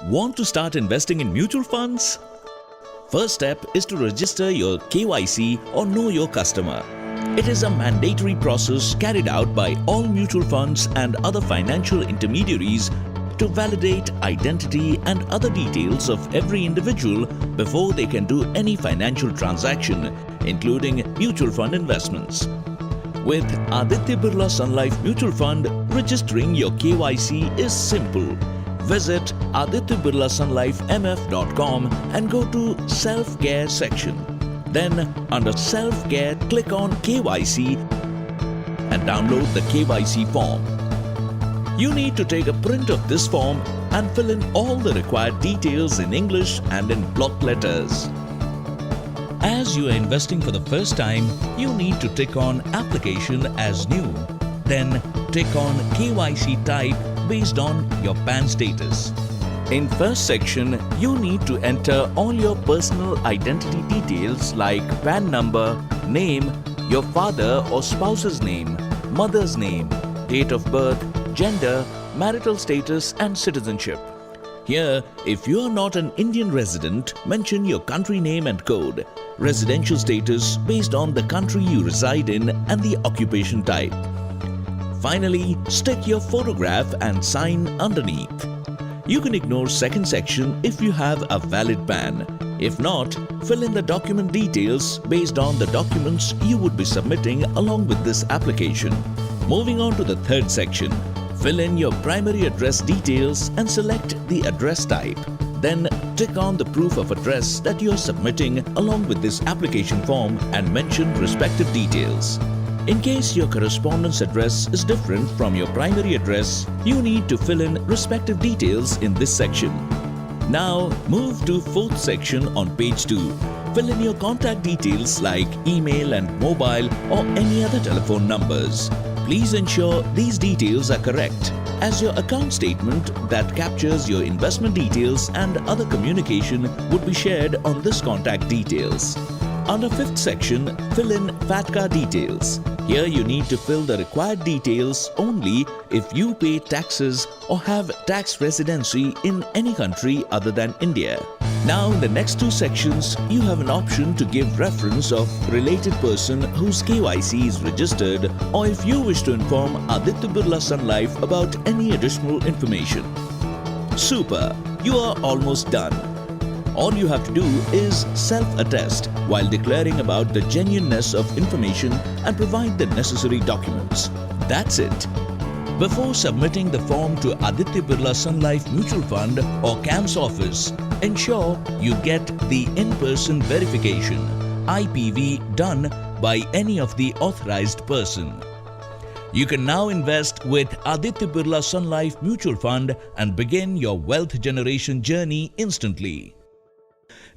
Want to start investing in mutual funds? First step is to register your KYC or Know Your Customer. It is a mandatory process carried out by all mutual funds and other financial intermediaries to validate identity and other details of every individual before they can do any financial transaction, including mutual fund investments. With Aditya Birla Sun Life Mutual Fund, registering your KYC is simple. Visit adityabirlasunlifemf.com and go to Self-Care section. Then under Self-Care, click on KYC and download the KYC form. You need to take a print of this form and fill in all the required details in English and in block letters. As you are investing for the first time, you need to tick on Application as New. Then tick on KYC type based on your PAN status. In first section, you need to enter all your personal identity details like PAN number, name, your father or spouse's name, mother's name, date of birth, gender, marital status and citizenship. Here, if you are not an Indian resident, mention your country name and code, residential status based on the country you reside in and the occupation type. Finally, stick your photograph and sign underneath. You can ignore second section if you have a valid PAN. If not, fill in the document details based on the documents you would be submitting along with this application. Moving on to the third section, fill in your primary address details and select the address type. Then tick on the proof of address that you are submitting along with this application form and mention respective details. In case your correspondence address is different from your primary address, you need to fill in respective details in this section. Now move to fourth section on page 2. Fill in your contact details like email and mobile or any other telephone numbers. Please ensure these details are correct, as your account statement that captures your investment details and other communication would be shared on this contact details. Under fifth section, fill in FATCA details. Here you need to fill the required details only if you pay taxes or have tax residency in any country other than India. Now in the next two sections, you have an option to give reference of related person whose KYC is registered, or if you wish to inform Aditya Birla Sun Life about any additional information. Super! You are almost done. All you have to do is self-attest while declaring about the genuineness of information and provide the necessary documents. That's it. Before submitting the form to Aditya Birla Sun Life Mutual Fund or CAMS office, ensure you get the in-person verification (IPV) done by any of the authorized person. You can now invest with Aditya Birla Sun Life Mutual Fund and begin your wealth generation journey instantly.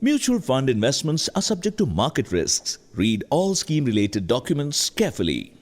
Mutual fund investments are subject to market risks. Read all scheme-related documents carefully.